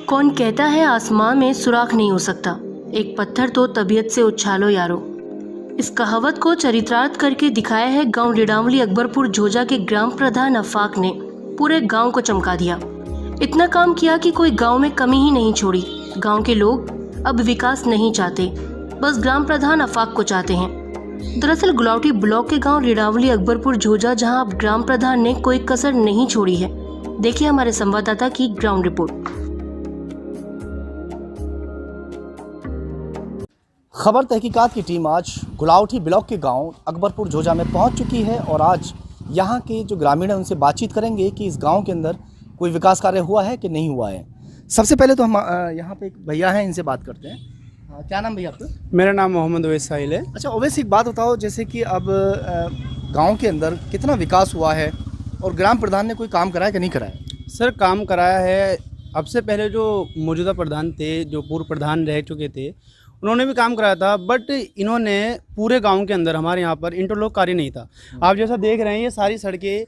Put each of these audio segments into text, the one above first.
कौन कहता है आसमां में सुराख नहीं हो सकता, एक पत्थर तो तबीयत से उछालो यारो। इस कहावत को चरितार्थ करके दिखाया है गांव लिडावली अकबरपुर झोजा के ग्राम प्रधान अफाक ने। पूरे गांव को चमका दिया। इतना काम किया कि कोई गांव में कमी ही नहीं छोड़ी। गांव के लोग अब विकास नहीं चाहते, बस ग्राम प्रधान अफाक को चाहते हैं। दरअसल गुलावटी ब्लॉक के गांव लिडावली अकबरपुर झोजा, जहां अब ग्राम प्रधान ने कोई कसर नहीं छोड़ी है। देखिए हमारे संवाददाता की ग्राउंड रिपोर्ट। खबर तहकीकात की टीम आज गुलावटी ब्लॉक के गांव अकबरपुर झोजा में पहुंच चुकी है और आज यहां के जो ग्रामीण हैं उनसे बातचीत करेंगे कि इस गांव के अंदर कोई विकास कार्य हुआ है कि नहीं हुआ है। सबसे पहले तो हम यहां पे एक भैया हैं, इनसे बात करते हैं। क्या नाम भैया आपका? मेरा नाम मोहम्मद ओवैस साहिल है। अच्छा ओवैस, एक बात बताओ, जैसे कि अब गाँव के अंदर कितना विकास हुआ है और ग्राम प्रधान ने कोई काम कराया कि नहीं कराया? सर, काम कराया है। अब से पहले जो मौजूदा प्रधान थे, जो पूर्व प्रधान रह चुके थे, उन्होंने भी काम कराया था, बट इन्होंने पूरे गांव के अंदर हमारे यहाँ पर इंटरलॉक कार्य नहीं था। आप जैसा देख रहे हैं, ये सारी सड़कें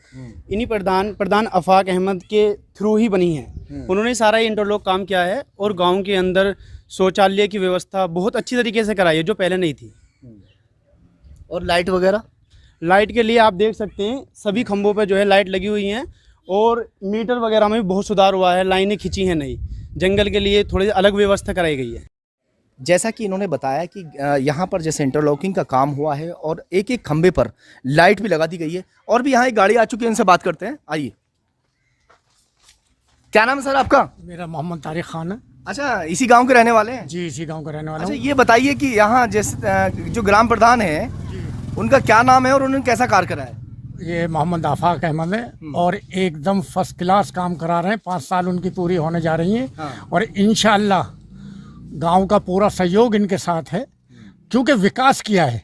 इन्हीं प्रधान अफाक अहमद के थ्रू ही बनी हैं। उन्होंने सारा इंटरलॉक काम किया है और गांव के अंदर शौचालय की व्यवस्था बहुत अच्छी तरीके से कराई है, जो पहले नहीं थी। और लाइट वगैरह? लाइट के लिए आप देख सकते हैं, सभी खंभों पर जो है लाइट लगी हुई हैं और मीटर वगैरह में भी बहुत सुधार हुआ है। लाइनें खींची हैं नई, जंगल के लिए थोड़ी अलग व्यवस्था कराई गई है। जैसा कि इन्होंने बताया कि यहाँ पर जैसे इंटरलॉकिंग का काम हुआ है और एक एक खंबे पर लाइट भी लगा दी गई है। और भी यहाँ एक गाड़ी आ चुकी है, इनसे बात करते हैं। आइए, क्या नाम है सर आपका? मेरा मोहम्मद तारिक खान है। अच्छा, इसी गांव के रहने वाले हैं? जी, इसी गांव का रहने वाला अच्छा, हूँ। ये बताइए कि यहाँ जैसे जो ग्राम प्रधान है उनका क्या नाम है और उन्होंने कैसा कार्य करा है? ये मोहम्मद आफाक अहमद है और एकदम फर्स्ट क्लास काम करा रहे हैं। 5 साल उनकी पूरी होने जा रही हैं। हाँ। और इंशाअल्लाह गांव का पूरा सहयोग इनके साथ है, क्योंकि विकास किया है।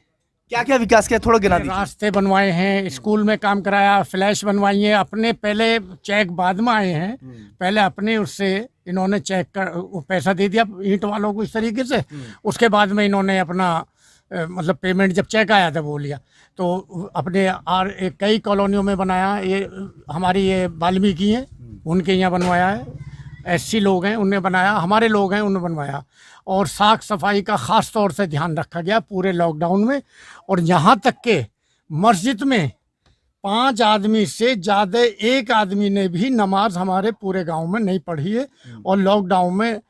क्या क्या विकास किया, थोड़ा गिना दीजिए। रास्ते बनवाए हैं, स्कूल में काम कराया, फ्लैश बनवाई है। अपने पहले चेक बाद में आए हैं, पहले अपने उससे इन्होंने चेक कर पैसा दे दिया ईंट वालों को इस तरीके से। उसके बाद में इन्होंने अपना मतलब पेमेंट जब चेक आया था वो लिया। तो अपने कई कॉलोनियों में बनाया। ये हमारी ये वाल्मीकि हैं, उनके यहाँ बनवाया है। SC लोग हैं, उनने बनाया। हमारे लोग हैं, उन्होंने बनवाया। और साफ सफाई का ख़ास तौर से ध्यान रखा गया पूरे लॉकडाउन में। और यहाँ तक के मस्जिद में 5 आदमी से ज़्यादा एक आदमी ने भी नमाज हमारे पूरे गांव में नहीं पढ़ी है। और लॉकडाउन में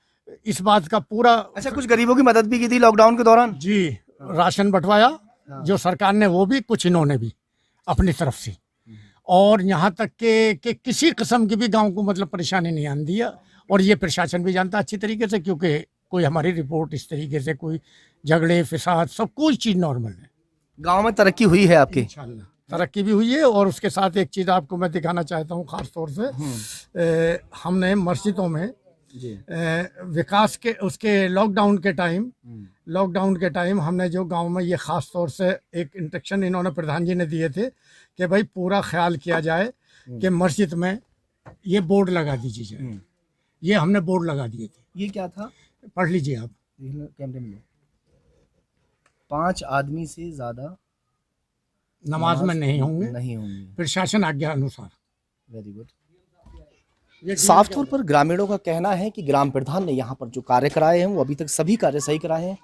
इस बात का पूरा। अच्छा, कुछ गरीबों की मदद भी की थी लॉकडाउन के दौरान? जी, राशन बंटवाया जो सरकार ने, वो भी कुछ इन्होंने भी अपनी तरफ से। और यहाँ तक के किसी किस्म की भी गांव को मतलब परेशानी नहीं आने दिया। और ये प्रशासन भी जानता अच्छी तरीके से, क्योंकि कोई हमारी रिपोर्ट इस तरीके से कोई झगड़े फिसाद, सब कुछ चीज़ नॉर्मल है। गांव में तरक्की हुई है आपकी? इंशाल्लाह तरक्की भी हुई है। और उसके साथ एक चीज़ आपको मैं दिखाना चाहता हूँ ख़ास तौर से। हमने मस्जिदों में विकास के उसके लॉकडाउन के टाइम हमने जो गांव में ये ख़ास तौर से एक इंस्ट्रक्शन इन्होंने प्रधान जी ने दिए थे कि भाई पूरा ख्याल किया जाए कि मस्जिद में ये बोर्ड लगा दीजिए जाए। ये हमने बोर्ड लगा दिए थे। ये क्या था? पढ़ लीजिए आप। कैमरे में 5 आदमी से ज़्यादा नमाज में नहीं होंगे, प्रशासन आज्ञा अनुसार। Very good. साफ तौर पर ग्रामीणों का कहना है कि ग्राम प्रधान ने यहाँ पर जो कार्य कराए हैं वो अभी तक सभी कार्य सही कराए हैं।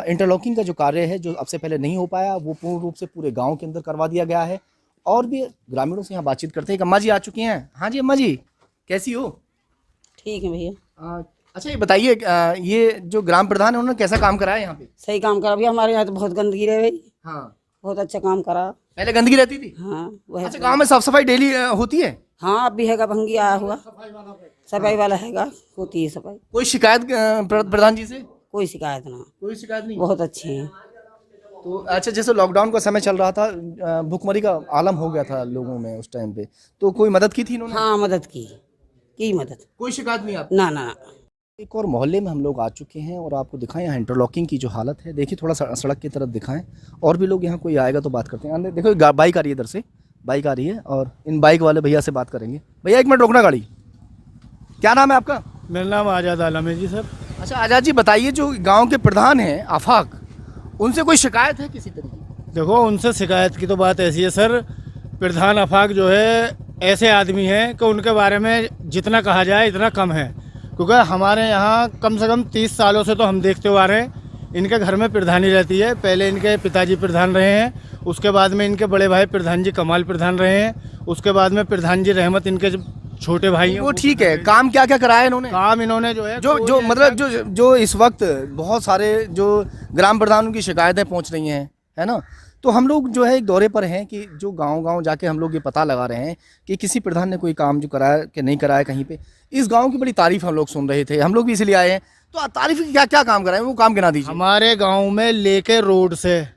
इंटरलॉकिंग का जो कार्य है जो अब से पहले नहीं हो पाया, वो पूर्ण रूप से पूरे गांव के अंदर करवा दिया गया है। और भी ग्रामीणों से यहाँ बातचीत करते हैं। अम्मा जी आ चुकी हैं। हाँ जी अम्मा जी, कैसी हो? ठीक है भैया। अच्छा, ये बताइए, ये जो ग्राम प्रधान है उन्होंने कैसा काम कराया यहाँ पे? सही काम करा भैया। हमारे यहाँ तो बहुत गंदगी रह गई। हाँ, बहुत अच्छा काम करा। पहले गंदगी रहती थी? हाँ, वही। अच्छा, गांव में साफ सफाई डेली होती है? हाँ, अब भी हैगा, भंगी आया हुआ सफाई वाला हैगा, होती है सफाई। कोई शिकायत प्रधान जी से? कोई शिकायत ना। कोई शिकायत नहीं? बहुत अच्छे हैं। तो अच्छा, जैसे लॉकडाउन का समय चल रहा था, भुखमरी का आलम हो गया था लोगों में उस टाइम पे, तो कोई मदद की थी इन्होंने? हाँ, मदद की मदद। कोई शिकायत नहीं आप? ना ना। एक और मोहल्ले में हम लोग आ चुके हैं और आपको दिखाएं यहाँ इंटरलॉकिंग की जो हालत है। देखिए, थोड़ा सड़क की तरफ दिखाएं। और भी लोग यहाँ कोई आएगा तो बात करते हैं। अंदर देखो, बाइक आ रही है, इधर से बाइक आ रही है और इन बाइक वाले भैया से बात करेंगे। भैया 1 मिनट रोकना गाड़ी। क्या नाम है आपका? मेरा नाम आज़ाद आलम है जी सर। अच्छा आज़ाद जी, बताइए, जो गाँव के प्रधान हैं आफाक, उनसे कोई शिकायत है किसी तरीके की? देखो, उनसे शिकायत की तो बात ऐसी है सर, प्रधान आफाक जो है ऐसे आदमी हैं कि उनके बारे में जितना कहा जाए इतना कम है। क्योंकि हमारे यहाँ कम से कम 30 सालों से तो हम देखते हुए आ रहे हैं, इनके घर में प्रधानी रहती है। पहले इनके पिताजी प्रधान रहे हैं, उसके बाद में इनके बड़े भाई प्रधान जी कमाल प्रधान रहे हैं, उसके बाद में प्रधान जी रहमत इनके छोटे भाई हैं। वो ठीक है, काम क्या क्या कराया इन्होंने? काम इन्होंने जो है जो मतलब जो इस वक्त बहुत सारे जो ग्राम प्रधानों की शिकायतें पहुंच रही हैं, है ना, तो हम लोग जो है एक दौरे पर हैं कि जो गांव-गांव जाके हम लोग ये पता लगा रहे हैं कि किसी प्रधान ने कोई काम जो कराया कि नहीं कराया कहीं पे। इस गांव की बड़ी तारीफ हम लोग सुन रहे थे, हम लोग भी इसलिए आए हैं। तो तारीफ क्या क्या काम कराए, वो काम गिना दीजिए। हमारे गांव में लेके रोड से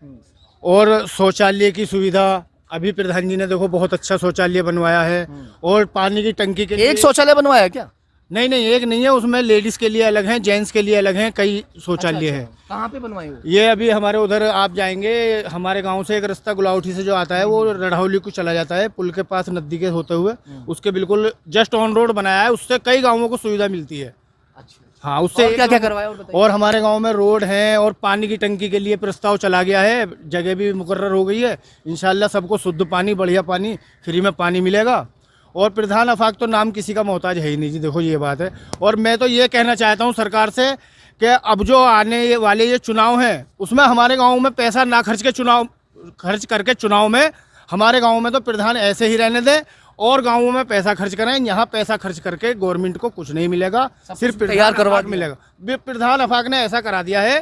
और शौचालय की सुविधा, अभी प्रधान जी ने देखो बहुत अच्छा शौचालय बनवाया है, और पानी की टंकी के लिए एक शौचालय बनवाया है क्या? नहीं, एक नहीं है, उसमें लेडीज के लिए अलग है, जेंट्स के लिए अलग है, कई शौचालय है। कहाँ पे बनवाए हो? ये अभी हमारे उधर आप जाएंगे, हमारे गांव से एक रास्ता गुलाउठी से जो आता है वो रढ़ौली को चला जाता है, पुल के पास नदी के होते हुए उसके बिल्कुल जस्ट ऑन रोड बनाया है, उससे कई गाँवों को सुविधा मिलती है। हाँ, उससे क्या क्या करवाया और हमारे गांव में रोड है और पानी की टंकी के लिए प्रस्ताव चला गया है, जगह भी मुकर्रर हो गई है। इंशाल्लाह सबको शुद्ध पानी, बढ़िया पानी, फ्री में पानी मिलेगा। और प्रधान आफाक तो नाम किसी का मोहताज है ही नहीं जी, देखो ये बात है। और मैं तो ये कहना चाहता हूँ सरकार से कि अब जो आने वाले ये चुनाव हैं उसमें हमारे गाँव में पैसा ना खर्च करके चुनाव में हमारे गाँव में तो प्रधान ऐसे ही रहने दें, और गाँवों में पैसा खर्च करें। यहाँ पैसा खर्च करके गवर्नमेंट को कुछ नहीं मिलेगा, सिर्फ तैयार करवा मिलेगा। प्रधान आफाक ने ऐसा करा दिया है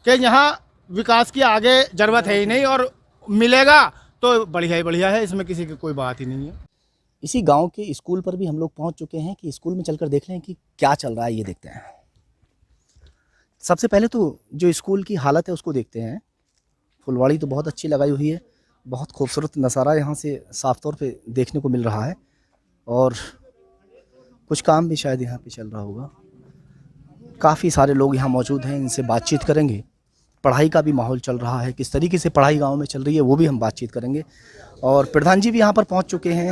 कि यहाँ विकास की आगे जरूरत है ही नहीं, और मिलेगा तो बढ़िया ही बढ़िया है, इसमें किसी की कोई बात ही नहीं है। इसी गांव के स्कूल पर भी हम लोग पहुंच चुके हैं कि स्कूल में चलकर देख लें कि क्या चल रहा है, ये देखते हैं। सबसे पहले तो जो स्कूल की हालत है उसको देखते हैं। फुलवाड़ी तो बहुत अच्छी लगाई हुई है, बहुत खूबसूरत नज़ारा यहाँ से साफ तौर पे देखने को मिल रहा है, और कुछ काम भी शायद यहाँ पे चल रहा होगा। काफ़ी सारे लोग यहाँ मौजूद हैं, इनसे बातचीत करेंगे। पढ़ाई का भी माहौल चल रहा है, किस तरीके से पढ़ाई गांव में चल रही है वो भी हम बातचीत करेंगे। और प्रधान जी भी यहाँ पर पहुँच चुके हैं,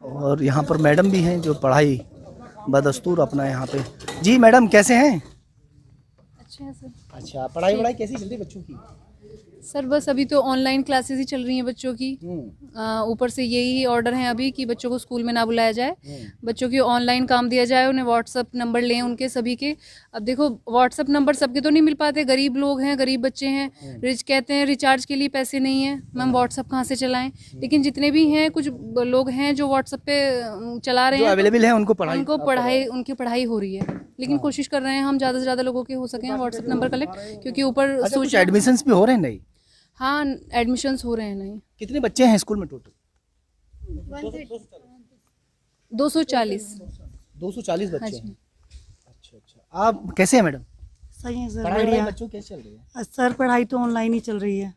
और यहाँ पर मैडम भी हैं जो पढ़ाई बदस्तूर अपना यहाँ पे। जी मैडम कैसे हैं? अच्छे हैं सर। अच्छा, पढ़ाई कैसी चल रही है बच्चों की? सर बस अभी तो ऑनलाइन क्लासेस ही चल रही हैं बच्चों की। ऊपर से यही ऑर्डर है अभी कि बच्चों को स्कूल में ना बुलाया जाए, बच्चों की ऑनलाइन काम दिया जाए, उन्हें व्हाट्सअप नंबर लें उनके सभी के। अब देखो व्हाट्सअप नंबर सबके तो नहीं मिल पाते, गरीब लोग हैं, गरीब बच्चे हैं, रिच कहते हैं रिचार्ज के लिए पैसे नहीं है, मैम व्हाट्सअप कहाँ से चलाएं। लेकिन जितने भी हैं कुछ लोग हैं जो व्हाट्सअप पे चला रहे हैं, अवेलेबल है, उनकी पढ़ाई हो रही है। लेकिन कोशिश कर रहे हैं हम ज़्यादा से ज़्यादा लोगों के हो सके व्हाट्सअप नंबर कलेक्ट, क्योंकि ऊपर कुछ एडमिशन्स भी हो रहे हैं? नहीं, हाँ एडमिशन्स हो रहे हैं। नहीं, कितने बच्चे हैं स्कूल में टोटल? 240 बच्चे हैं। अच्छा, आप कैसे हैं मैडम? सही है सर, पढ़ाई बढ़िया। बच्चों की कैसे चल रही है? सर पढ़ाई तो ऑनलाइन ही चल रही है।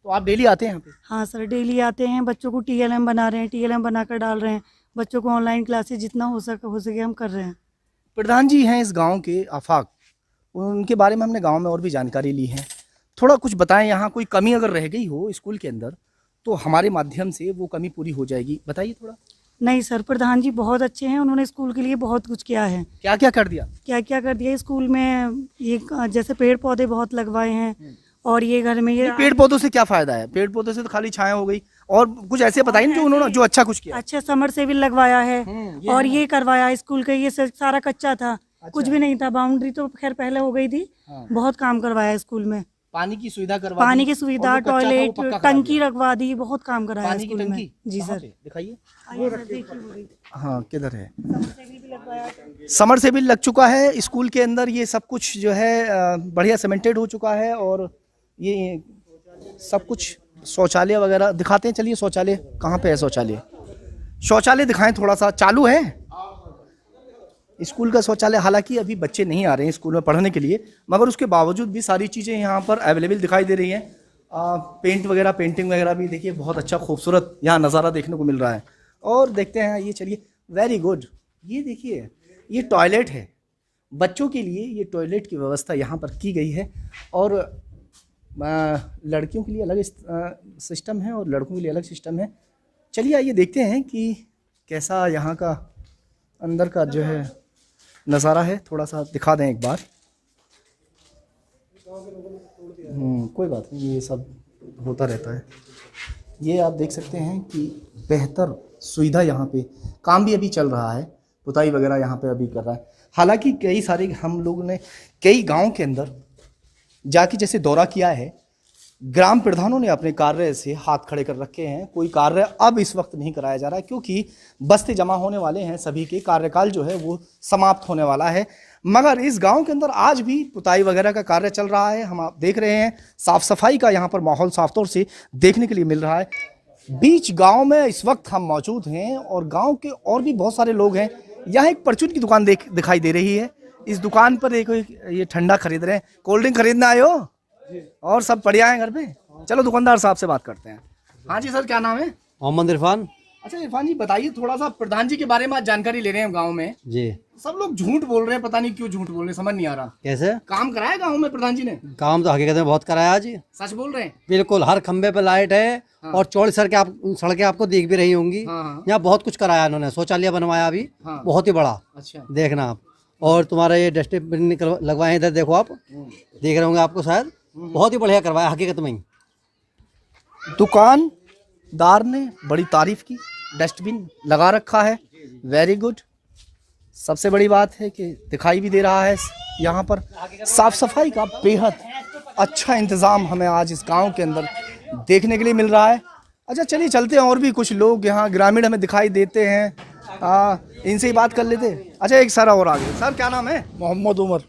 तो आप डेली आते हैं यहाँ पे? हाँ सर, डेली आते हैं, बच्चों को TLM बना रहे हैं, TLM बनाकर डाल रहे हैं, बच्चों को ऑनलाइन क्लासेस जितना हो सके हम कर रहे हैं। प्रधान जी हैं इस गांव के आफाक, उनके बारे में हमने गांव में और भी जानकारी ली है। थोड़ा कुछ बताएं, यहाँ कोई कमी अगर रह गई हो स्कूल के अंदर तो हमारे माध्यम से वो कमी पूरी हो जाएगी, बताइए थोड़ा। नहीं सर, प्रधान जी बहुत अच्छे हैं, उन्होंने स्कूल के लिए बहुत कुछ किया है। क्या क्या कर दिया? क्या कर दिया स्कूल में, ये जैसे पेड़ पौधे बहुत लगवाए हैं, और ये घर में ये पेड़ पौधों से क्या फायदा है? पेड़ पौधों से तो खाली छाया हो गई, और कुछ ऐसे बताइए जो उन्होंने जो अच्छा कुछ किया। अच्छा समर सेविल लगवाया है, और ये करवाया स्कूल का, ये सारा कच्चा था, कुछ भी नहीं था, बाउंड्री तो खैर पहले हो गई थी। बहुत काम करवाया स्कूल में, पानी की सुविधा करवा, पानी की सुविधा, टॉयलेट, टंकी रखवा दी, बहुत काम कराया पानी की स्कूल में। टंकी जी सर, दिखाइए। हाँ किधर है? समर से भी लग चुका है स्कूल के अंदर, ये सब कुछ जो है बढ़िया सीमेंटेड हो चुका है, और ये सब कुछ शौचालय वगैरह दिखाते हैं। चलिए शौचालय कहाँ पे है? शौचालय दिखाएं थोड़ा सा। चालू है स्कूल का शौचालय, हालांकि अभी बच्चे नहीं आ रहे हैं स्कूल में पढ़ने के लिए, मगर उसके बावजूद भी सारी चीज़ें यहाँ पर अवेलेबल दिखाई दे रही हैं। पेंटिंग वगैरह भी देखिए, बहुत अच्छा खूबसूरत यहाँ नज़ारा देखने को मिल रहा है। और देखते हैं ये, चलिए, वेरी गुड। ये देखिए, ये टॉयलेट है बच्चों के लिए, ये टॉयलेट की व्यवस्था यहाँ पर की गई है, और लड़कियों के लिए अलग सिस्टम है और लड़कों के लिए अलग सिस्टम है। चलिए आइए देखते हैं कि कैसा यहाँ का अंदर का जो है नज़ारा है, थोड़ा सा दिखा दें एक बार। कोई बात नहीं, ये सब होता रहता है। ये आप देख सकते हैं कि बेहतर सुविधा यहाँ पे, काम भी अभी चल रहा है, पुताई वगैरह यहाँ पे अभी कर रहा है। हालांकि कई सारे हम लोगों ने कई गांव के अंदर जाके जैसे दौरा किया है, ग्राम प्रधानों ने अपने कार्य से हाथ खड़े कर रखे हैं। कोई कार्य अब इस वक्त नहीं कराया जा रहा है क्योंकि बस्ते जमा होने वाले हैं, सभी के कार्यकाल जो है वो समाप्त होने वाला है। मगर इस गांव के अंदर आज भी पुताई वगैरह का कार्य चल रहा है। हम आप देख रहे हैं साफ सफाई का यहाँ पर माहौल साफ तौर से देखने के लिए मिल रहा है। बीच गांव में इस वक्त हम मौजूद हैं और गांव के और भी बहुत सारे लोग हैं। यहाँ एक परचून की दुकान दिखाई दे रही है। इस दुकान पर एक ये ठंडा खरीद रहे हैं। कोल्ड ड्रिंक खरीदना आए हो और सब बढ़िया है घर पे? चलो दुकानदार साहब से बात करते हैं। हाँ जी सर, क्या नाम है? मोहम्मद इरफान। अच्छा इरफान जी, बताइए थोड़ा सा प्रधान जी के बारे में आज जानकारी ले रहे हैं गांव में जी। सब लोग झूठ बोल रहे हैं, पता नहीं क्यों झूठ बोल रहे हैं, समझ नहीं आ रहा। कैसे? काम कराया गांव में प्रधान जी ने? काम तो हकीकत में बहुत कराया जी। सच बोल रहे हैं? बिल्कुल, हर खंबे पे लाइट है। हाँ। और चौड़ी सड़कें आपको दिख भी रही होंगी। हाँ। यहाँ बहुत कुछ कराया इन्होंने। शौचालय बनवाया अभी। हाँ। बहुत ही बड़ा। अच्छा, देखना आप। और तुम्हारा ये डस्टबिन लगवाए इधर, देखो आप देख रहे होंगे आपको शायद। बहुत ही बढ़िया करवाया हकीकत में। दुकानदार ने बड़ी तारीफ की, डस्टबिन लगा रखा है, वेरी गुड। सबसे बड़ी बात है कि दिखाई भी दे रहा है यहाँ पर साफ सफाई का बेहद अच्छा इंतज़ाम हमें आज इस गांव के अंदर देखने के लिए मिल रहा है। अच्छा चलिए चलते हैं, और भी कुछ लोग यहाँ ग्रामीण हमें दिखाई देते हैं, इनसे ही बात कर लेते हैं। अच्छा एक सर और आगे। सर क्या नाम है? मोहम्मद उमर।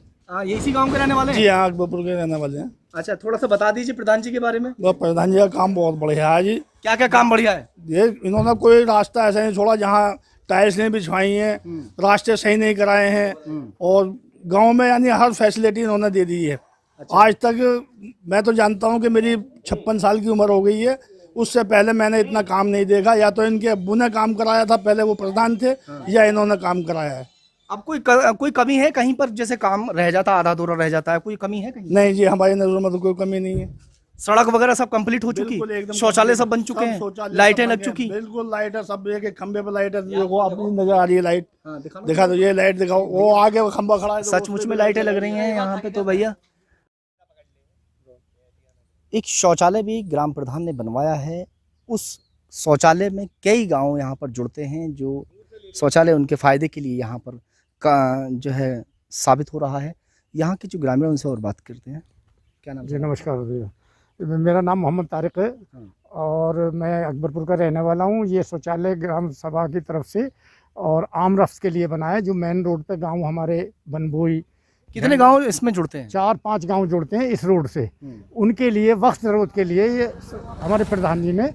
ये इसी गांव के रहने वाले हैं? जी हाँ, अकबरपुर के रहने वाले हैं। अच्छा थोड़ा सा बता दीजिए प्रधान जी के बारे में। प्रधान जी का काम बहुत बढ़िया है जी। क्या क्या काम बढ़िया है? ये इन्होंने कोई रास्ता ऐसा नहीं छोड़ा जहाँ टाइल्स नहीं बिछवाई हैं, रास्ते सही नहीं कराए हैं, और गांव में यानी हर फैसिलिटी इन्होंने दे दी है। अच्छा। आज तक मैं तो जानता हूं कि मेरी 56 साल की उम्र हो गई है, उससे पहले मैंने इतना काम नहीं देखा। या तो इनके अब्बू ने काम कराया था, पहले वो प्रधान थे, या इन्होंने काम कराया है। अब कोई कमी है कहीं पर? जैसे काम रह जाता, आधा अधूरा रह जाता है, कोई कमी है कहीं? नहीं जी, हमारी नजर में तो कोई कमी नहीं है। सड़क वगैरह सब कंप्लीट हो चुकी, शौचालय सब बन चुके हैं, लाइटें लग चुकी? बिल्कुल, लाइट है सब। एक खंबे पे लाइट है, देखो अपनी नजर आ रही है लाइट। दिखा दो, ये लाइट दिखाओ, वो आगे वो खंबा खड़ा है। सचमुच में लाइटें लग रही हैं यहाँ पे तो भैया। एक शौचालय भी ग्राम प्रधान ने बनवाया है। उस शौचालय में कई गांव यहाँ पर जुड़ते हैं, जो शौचालय उनके फायदे के लिए यहाँ पर जो है साबित हो रहा है। यहाँ के जो ग्रामीण उनसे और बात करते हैं। क्या नाम? जी नमस्कार भैया, मेरा नाम मोहम्मद तारिक है और मैं अकबरपुर का रहने वाला हूँ। ये शौचालय ग्राम सभा की तरफ से और आम रफ्त के लिए बना है, जो मेन रोड पे गांव हमारे बनबोई। कितने गांव इसमें जुड़ते हैं? 4-5 गांव जुड़ते हैं इस रोड से। उनके लिए वक्त ज़रूरत के लिए ये हमारे प्रधान जी ने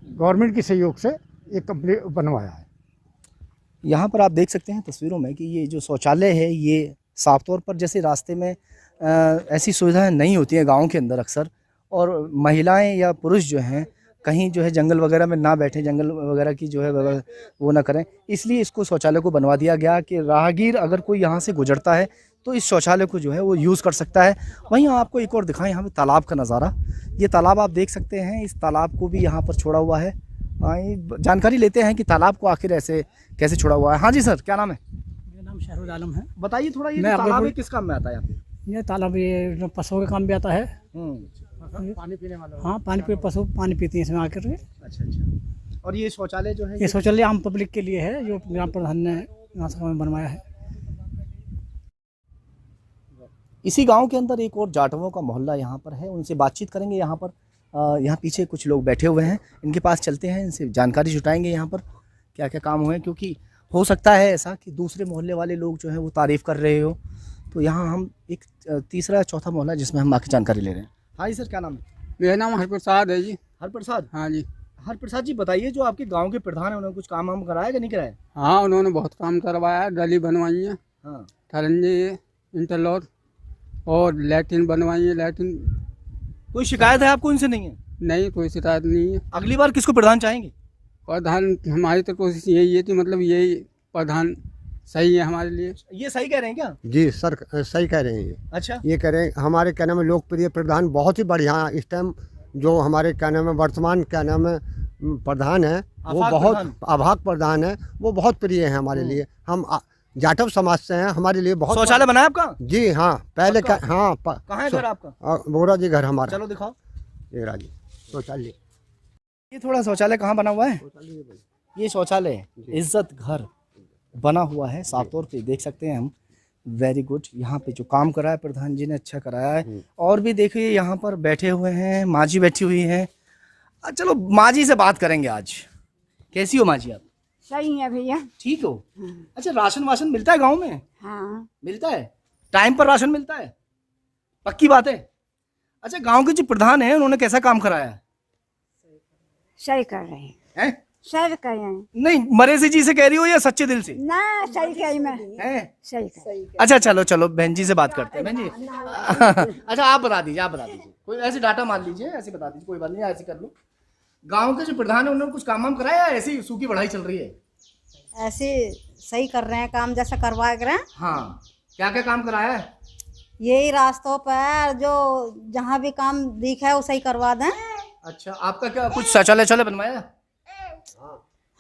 गवर्नमेंट के सहयोग से एक कंप्लीट बनवाया है। यहाँ पर आप देख सकते हैं तस्वीरों में कि ये जो शौचालय है, ये साफ तौर पर जैसे रास्ते में ऐसी सुविधाएं नहीं होती हैं गाँव के अंदर अक्सर, और महिलाएं या पुरुष जो हैं कहीं जो है जंगल वगैरह में ना बैठे, जंगल वगैरह की जो है वो ना करें, इसलिए इसको शौचालय को बनवा दिया गया कि राहगीर अगर कोई यहाँ से गुजरता है तो इस शौचालय को जो है वो यूज़ कर सकता है। वहीं आपको एक और दिखाएं यहाँ पे तालाब का नज़ारा। ये तालाब आप देख सकते हैं, इस तालाब को भी यहाँ पर छोड़ा हुआ है। जानकारी लेते हैं कि तालाब को आखिर ऐसे कैसे छोड़ा हुआ है। हाँ जी सर, क्या नाम है? मेरा नाम शहरुल आलम है। बताइए थोड़ा, ये तालाब है किस काम में आता है? यहाँ पे ये तालाब ये पशुओं के काम भी आता है। पानी पीने वाला। हाँ, पशु पानी पीती हैं इसमें आकर के। अच्छा अच्छा। और ये शौचालय जो है, ये शौचालय आम पब्लिक के लिए है, जो ग्राम प्रधान ने ग्राम सभा में बनवाया है। इसी गांव के अंदर एक और जाटवों का मोहल्ला यहाँ पर है, उनसे बातचीत करेंगे। यहाँ पर यहाँ पीछे कुछ लोग बैठे हुए हैं, इनके पास चलते हैं, इनसे जानकारी जुटाएंगे यहाँ पर क्या क्या काम हुए, क्योंकि हो सकता है ऐसा कि दूसरे मोहल्ले वाले लोग जो हैं वो तारीफ़ कर रहे हो। तो यहाँ हम एक तीसरा चौथा मोहल्ला जिसमें हम बाकी जानकारी ले रहे हैं। हाँ जी सर, क्या नाम है? मेरा नाम हरप्रसाद है जी। हरप्रसाद? हाँ जी। हरप्रसाद जी बताइए, जो आपके गांव के प्रधान हैं उन्होंने कुछ काम हम कराया कि नहीं कराया? हाँ, उन्होंने बहुत काम करवाया, गली बनवाई है, हाँ, ठरंजी, इंटरलॉक और लैट्रिन बनवाई है। लैट्रिन कोई शिकायत है आपको इनसे? नहीं है? नहीं, कोई शिकायत नहीं है। अगली बार किसको प्रधान चाहेंगे? प्रधान हमारी तो कोशिश यही है कि मतलब यही प्रधान सही है हमारे लिए। ये सही कह रहे हैं क्या? जी सर, सही कह रहे हैं ये। अच्छा, ये कह रहे हैं हमारे क्या नाम है लोकप्रिय प्रधान, बहुत ही बढ़िया इस टाइम जो हमारे क्या नाम है वर्तमान क्या नाम है प्रधान है, वो बहुत आभाक प्रधान है, वो बहुत प्रिय है हमारे लिए। हम जाटव समाज से हैं, हमारे लिए बहुत। शौचालय बनाया आपका? जी हाँ, पहले का। हाँ, कहाँ है घर आपका? बोरा जी घर हमारा। चलो दिखाओ। ये राजी शौचालय। ये थोड़ा शौचालय कहाँ बना हुआ है? ये शौचालय इज्जत घर बना हुआ है, साफ तौर पे देख सकते हैं हम। Very good. यहाँ पे जो काम कराया प्रधान जी ने अच्छा कराया है। और भी देखिए यहाँ पर बैठे हुए हैं, माँ जी बैठी हुई हैं। चलो माँ जी से बात करेंगे आज। कैसी हो माँ जी आप? सही है भैया। ठीक हो? अच्छा, राशन वाशन मिलता है गांव में? हाँ मिलता है, टाइम पर राशन मिलता है? पक्की बात है? अच्छा, गांव के जो प्रधान हैं उन्होंने कैसा काम कराया है? सही कर रहे हैं। हैं? सही कर रहे हैं। नहीं, मरे से जी से कह रही हो या सच्चे दिल से? ना सही कही मैं। हैं? सही कर। अच्छा चलो चलो बहन जी से बात करते हैं। बहन जी अच्छा आप बता दीजिए, कोई ऐसे डाटा मान लीजिए, ऐसे बता दीजिए, कोई बात नहीं, ऐसे कर लो। गांव के जो प्रधान है उन्होंने कुछ काम वाम कराया है? ऐसी सूखी बढ़ाई चल रही है? ऐसे सही कर रहे हैं काम, जैसा करवा रहे हैं। हाँ, क्या क्या काम कराया है? यही रास्तों पर जो जहाँ भी काम दिखा है वो सही करवा दें। अच्छा, आपका क्या कुछ शौचालय बनवाया?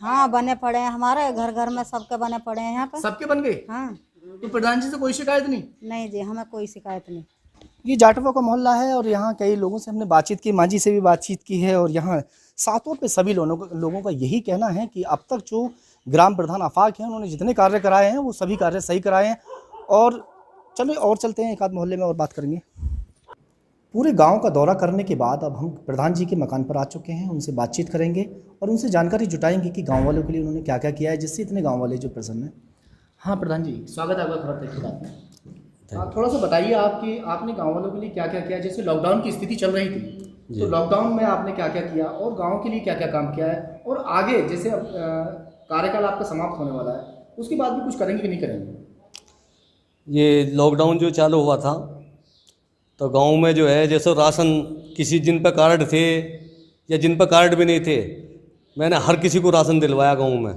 हाँ बने पड़े हैं, हमारे घर घर में सबके बने पड़े हैं यहाँ पे। सबके बन गए? हाँ। तो प्रधान जी से कोई शिकायत नहीं? नहीं जी, हमें कोई शिकायत नहीं। ये जाटवा का मोहल्ला है और यहाँ कई लोगों से हमने बातचीत की, माँ जी से भी बातचीत की है। और यहाँ साफ तौर पे सभी लोगों का यही कहना है कि अब तक जो ग्राम प्रधान आफाक हैं उन्होंने जितने कार्य कराए हैं वो सभी कार्य सही कराए हैं। और चलो और चलते हैं, एक आध मोहल्ले में और बात करेंगे। पूरे गांव का दौरा करने के बाद अब हम प्रधान जी के मकान पर आ चुके हैं, उनसे बातचीत करेंगे और उनसे जानकारी जुटाएंगे कि गांव वालों के लिए उन्होंने क्या क्या किया है जिससे इतने गांव वाले जो प्रसन्न हैं। हाँ प्रधान जी, स्वागत है आपका खबर तक की बात में। थोड़ा सा बताइए आपने गांव वालों के लिए क्या क्या किया। जैसे लॉकडाउन की स्थिति चल रही थी, तो लॉकडाउन में आपने क्या क्या किया और गाँव के लिए क्या क्या काम किया है, और आगे जैसे अब कार्यकाल आपका समाप्त होने वाला है उसके बाद भी कुछ करेंगे कि नहीं करेंगे? ये लॉकडाउन जो चालू हुआ था तो गांव में जो है जैसे राशन किसी जिन पर कार्ड थे या जिन पर कार्ड भी नहीं थे, मैंने हर किसी को राशन दिलवाया गांव में।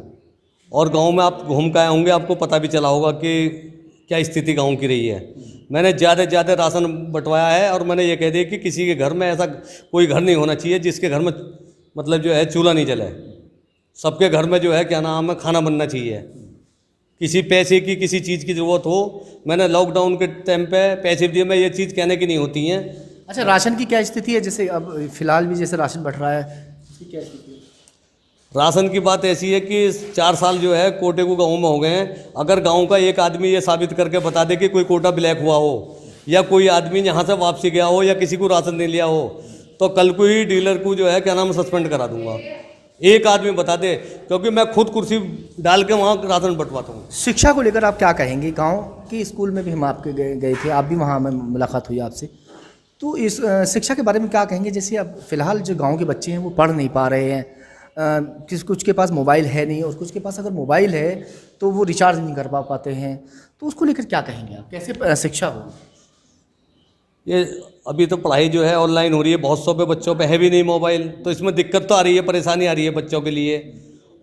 और गांव में आप घूम के आए होंगे, आपको पता भी चला होगा कि क्या स्थिति गांव की रही है। मैंने ज़्यादा से ज़्यादा राशन बंटवाया है और मैंने ये कह दिया कि किसी के घर में ऐसा कोई घर नहीं होना चाहिए जिसके घर में मतलब जो है चूल्हा नहीं जले। सबके घर में जो है क्या नाम है खाना बनना चाहिए। किसी पैसे की किसी चीज़ की ज़रूरत हो, मैंने लॉकडाउन के टाइम पे पैसे दिए, मैं ये चीज़ कहने की नहीं होती हैं। अच्छा, राशन की क्या स्थिति है? जैसे अब फिलहाल भी जैसे राशन बढ़ रहा है, क्या स्थिति है? राशन की बात ऐसी है कि 4 साल जो है कोटे को गाँव में हो गए हैं। अगर गाँव का एक आदमी ये साबित करके बता दे कि कोई कोटा ब्लैक हुआ हो या कोई आदमी यहाँ से वापसी गया हो या किसी को राशन नहीं लिया हो, तो कल को ही डीलर को जो है क्या नाम सस्पेंड करा दूंगा। एक आदमी बता दे, क्योंकि मैं खुद कुर्सी डाल के वहाँ राशन बंटवाता हूँ। शिक्षा को लेकर आप क्या कहेंगे? गांव के स्कूल में भी हम आपके गए थे, आप भी वहाँ में मुलाकात हुई आपसे, तो इस शिक्षा के बारे में क्या कहेंगे? जैसे अब फिलहाल जो गांव के बच्चे हैं वो पढ़ नहीं पा रहे हैं, कुछ के पास मोबाइल है नहीं और कुछ के पास अगर मोबाइल है तो वो रिचार्ज नहीं कर पाते हैं, तो उसको लेकर क्या कहेंगे आप? कैसे शिक्षा हो? ये अभी तो पढ़ाई जो है ऑनलाइन हो रही है, बहुत सौ पे बच्चों पे है भी नहीं मोबाइल, तो इसमें दिक्कत तो आ रही है, परेशानी आ रही है बच्चों के लिए।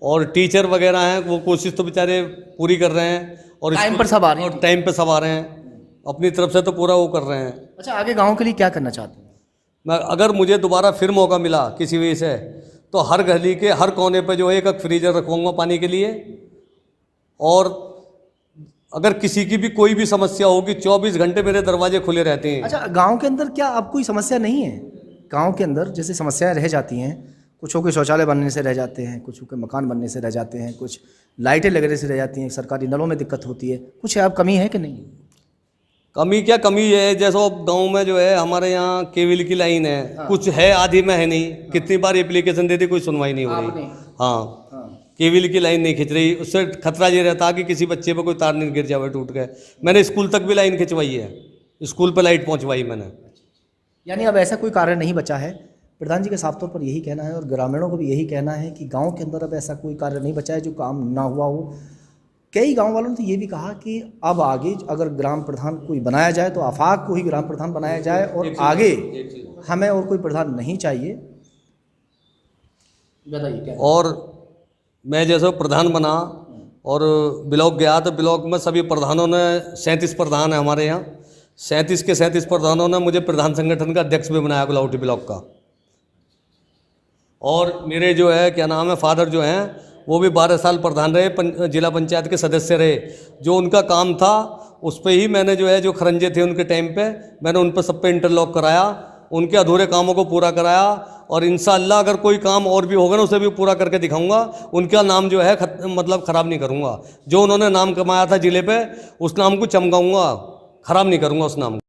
और टीचर वगैरह हैं वो कोशिश तो बेचारे पूरी कर रहे हैं और टाइम पर सब आ रहे हैं, और टाइम पर सब आ रहे हैं, अपनी तरफ से तो पूरा वो कर रहे हैं। अच्छा, आगे गाँव के लिए क्या करना चाहते हैं? मैं अगर मुझे दोबारा फिर मौका मिला किसी वजह से, तो हर गली के हर कोने पे जो है एक फ्रीजर रखवाऊंगा पानी के लिए। और अगर किसी की भी कोई भी समस्या होगी 24 घंटे मेरे दरवाजे खुले रहते हैं। अच्छा, गांव के अंदर क्या अब कोई समस्या नहीं है? गांव के अंदर जैसे समस्याएं रह जाती हैं, कुछों के शौचालय बनने से रह जाते हैं, कुछों के मकान बनने से रह जाते हैं, कुछ लाइटें लगने से रह जाती हैं, सरकारी नलों में दिक्कत होती है, कुछ अब कमी है कि नहीं? कमी क्या कमी है, जैसे गांव में जो है हमारे यहाँ केबल की लाइन है। हाँ। कुछ है, आधी में है नहीं। कितनी बार एप्लीकेशन दे दी, कोई सुनवाई नहीं हो रही। हाँ, केबल की लाइन नहीं खिंच रही, उससे खतरा ये रहता कि किसी बच्चे पर कोई तार नहीं गिर जाए टूट गए। मैंने स्कूल तक भी लाइन खिंचवाई है, स्कूल पर लाइट पहुंचवाई मैंने। यानी अब ऐसा कोई कार्य नहीं बचा है। प्रधान जी का साफ तौर पर यही कहना है और ग्रामीणों को भी यही कहना है कि गांव के अंदर अब ऐसा कोई कार्य नहीं बचा है जो काम ना हुआ हो। कई गांव वालों ने तो ये भी कहा कि अब आगे अगर ग्राम प्रधान कोई बनाया जाए तो आफाक को ही ग्राम प्रधान बनाया जाए और आगे हमें और कोई प्रधान नहीं चाहिए। बताइए क्या? और मैं जैसे प्रधान बना और ब्लॉक गया तो ब्लॉक में सभी प्रधानों ने 37 प्रधान है हमारे यहाँ, 37 के 37 प्रधानों ने मुझे प्रधान संगठन का अध्यक्ष भी बनाया गुलावटी ब्लॉक का। और मेरे जो है क्या नाम है फादर जो हैं वो भी 12 साल प्रधान रहे, जिला पंचायत के सदस्य रहे। जो उनका काम था उस पर ही मैंने जो है जो खरंजे थे उनके टाइम पे मैंने उन पर सब पे इंटरलॉक कराया उनके अधूरे कामों को पूरा कराया और इंशाअल्लाह अगर कोई काम और भी होगा ना उसे भी पूरा करके दिखाऊंगा। उनका नाम जो है मतलब ख़राब नहीं करूंगा। जो उन्होंने नाम कमाया था ज़िले पे उस नाम को चमकाऊंगा, ख़राब नहीं करूंगा उस नाम को।